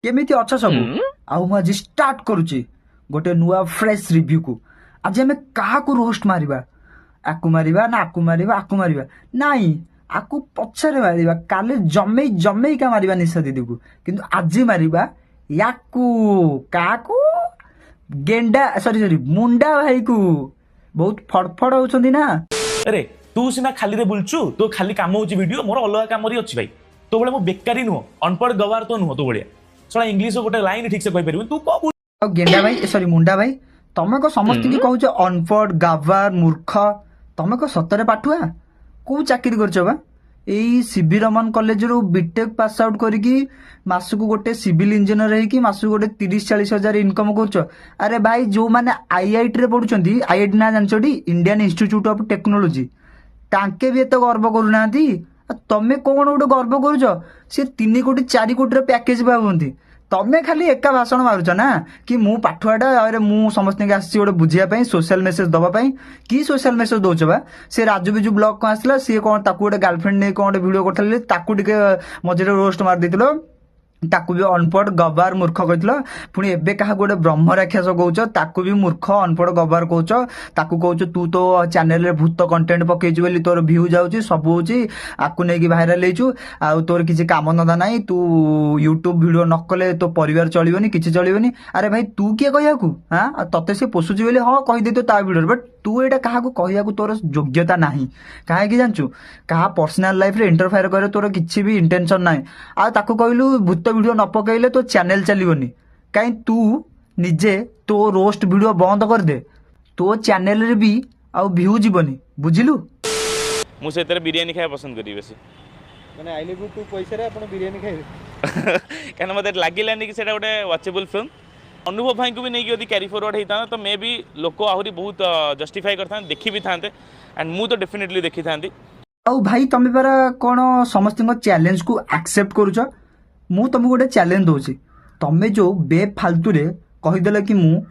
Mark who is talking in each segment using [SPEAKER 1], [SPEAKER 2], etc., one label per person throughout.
[SPEAKER 1] केमिति अच्छा सब आउ मु आज स्टार्ट करूची गोटे नुआ फ्रेश रिव्यू को। आज हमें कहा को रोस्ट मारिबा, आकु मारिबा ना आकु मारिबा आकु मारिबा नाई आकु पछरे मारिबा, काले जम्मे जम्मे का मारिबा निशा दीदी को, किंतु आज मारिबा याकू काकू गेंडा सॉरी सॉरी मुंडा भाई को। बहुत फड़फड़ होचंदी ना।
[SPEAKER 2] अरे तू सीना खाली रे बुलचु, तो खाली काम होची वीडियो, मोर अलग काम री अछि भाई। तो बळे मो बेकारी नुह, अनपढ़ गवार तो नुह तो बळे सला इंग्लिश गोटे लाइन ठीक से कहि परिबन तू को।
[SPEAKER 1] गेंडा भाई सॉरी मुंडा भाई, तमे को समस्त की कहूछ अनपढ़ गावार मूर्ख, तमे को सतरे पाठुआ को चाकरी करछ बा? एई सीबी रमन कॉलेज रो बीटेक पास आउट करिकी मासु को गोटे सिविल इंजीनियर है कि मासु गोटे 30-40 हजार इनकम करछ। अरे भाई जो माने आईआईटी रे पढुचंती, आईआईटी ना जानछोटी इंडियन इंस्टीट्यूट ऑफ टेक्नोलॉजी, तांके भी एते गर्व करूनांती। तमे कोन गोटे गर्व करूछ? से 3 कोटी 4 कोटी रे पैकेज पाबंती, तमे खाली एका भाषण मारुछ ना कि मु पाठुआटा, अरे मु समस्त के आसी गोटे बुझिया पई सोशल मेसेज दबा पई। की सोशल मेसेज दोछ बा? से राजू बिजू ब्लॉग को आसला, सी कोन ताकू गोटे गर्लफ्रेंड ने कोन वीडियो करथले, ताकू टिके मझे रोस्ट मार देथिलो, ताकू भी अनपढ़ गबार मूर्ख कहथिलो। पुणी एबे कहा गोटे ब्रह्म राक्षस कहूछ, ताकू भी मूर्ख अनपढ़ गबार कहूछ। ताकू कहूछ तू तो चैनल रे भूत कंटेंट पकेइछु बोली तोर व्यू जाउची, सब होची, आकु नै कि वायरल हेइछु, आ तोर किछि काम धंदा नाही, तू यूट्यूब वीडियो न कले तो परिवार चलिबनी, किछि चलिबनी। अरे भाई तू किए कहियाकू? हां तते से पोसुची बोली हां कहि दे तो ता वीडियो, बट तू एटा काहाकू कहियाकू तोर योग्यता नाही। काहे कि जानछु कहा पर्सनल लाइफ रे इंटरफेयर करे तोर किछि भी इंटेंशन नाही। आ ताकू कहलु भूत वीडियो न पकेइले तो चैनल चलिबनी, काई तू निजे तो रोस्ट वीडियो बंद कर दे, तो चैनल रे भी आ व्यू जीवनी, बुझिलु?
[SPEAKER 2] मु से तेरे बिरयानी खाय पसंद करी बेसी,
[SPEAKER 3] माने आई लिव यू टू पैसा रे आपण बिरयानी खाइबे
[SPEAKER 2] कहना मते लागिलानी कि सेटा गोटे वाचेबल फिल्म। अनुभव भाई को भी नहीं कि कैरी फॉरवर्ड होता तो मे भी लोक आहरी बहुत जस्टिफाई करता देखी भी था, एंड मु तो डेफिनेटली देखी था।
[SPEAKER 1] आउ भाई तमे पारा कोन समस्त चैलेंज को एक्सेप्ट करूछ? मु तुमको गोटे चैलेंज दूसरी, तमें जो बेफालतू रे कहीदेल कि मु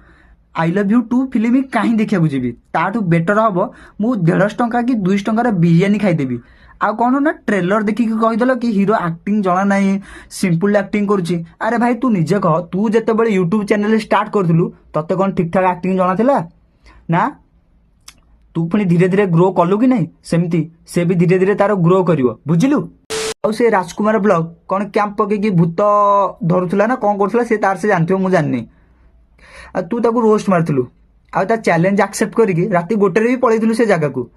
[SPEAKER 1] आई लव यू 2 फिल्म कहीं देखा जी, ताठू बेटर हम मु 150 टंका कि 200 टंकार बिरियानी खाईदेवी। आ कौन ना ट्रेलर देखिक कहीदेल कि हीरो एक्टिंग जना नहीं, सिंपल एक्टिंग करुच्ची। अरे भाई तू निजे कह, तू जिते यूट्यूब चैनल स्टार्ट करूँ तते कौन ठीक ठाक एक्टिंग जना थिला ना? तू पुणी धीरे धीरे ग्रो कलु कि नहीं, सेमती से भी धीरे धीरे तार ग्रो करिवो, बुझिलु? और से राजकुमार ब्लॉग कौन कैंप पकईकि भूत धरुला ना कौन करुला से तार से जानथिबो, मु जाननी। आ तू ताकू रोस्ट मारथिलु, आ ता चैलेंज एक्सेप्ट करिकि राती गोटे रे भी पळैथिलु से जगह को।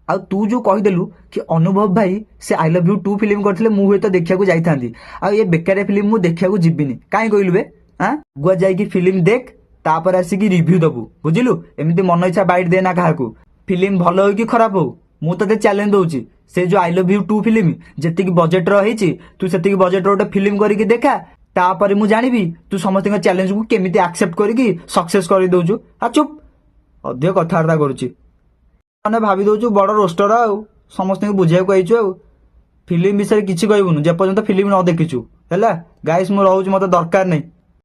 [SPEAKER 1] आ तू जो कहिदेलु कि अनुभव भाई से आई लव यू 2 फिल्म करथिले, मु होय तो देखिया को जाइथांती, आ ये बेकार फिल्म मु देखिया को जिबिनी। काई कहिलु बे? हां गुआ जाई कि फिल्म देख, तापर आसी कि रिव्यू दबु, बुझिलु? एमिति मन इच्छा बाइट देना काहाकू। फिल्म भलो हो कि खराब हो, मु तते चैलेंज दउची, से जो आई लव यू 2 फिल्म जेति की बजेट रहिची, तू सेति की बजेट रो फिल्म करिकि देखा, तापर मु जानिबी तू समस्त चैलेंज को केमिति एक्सेप्ट करिकि सक्सेस करि दउछु। आ चुप अध्य कथार्ता करूची, माने भाबी दउछु बड़ रोस्टर, आ समस्त को बुझाय को आइछु। आ फिल्म विषय किछि कहबुनु जे पर्यंत फिल्म न देखिछु, हैला गाइस मु रहउछु, मते दरकार नै।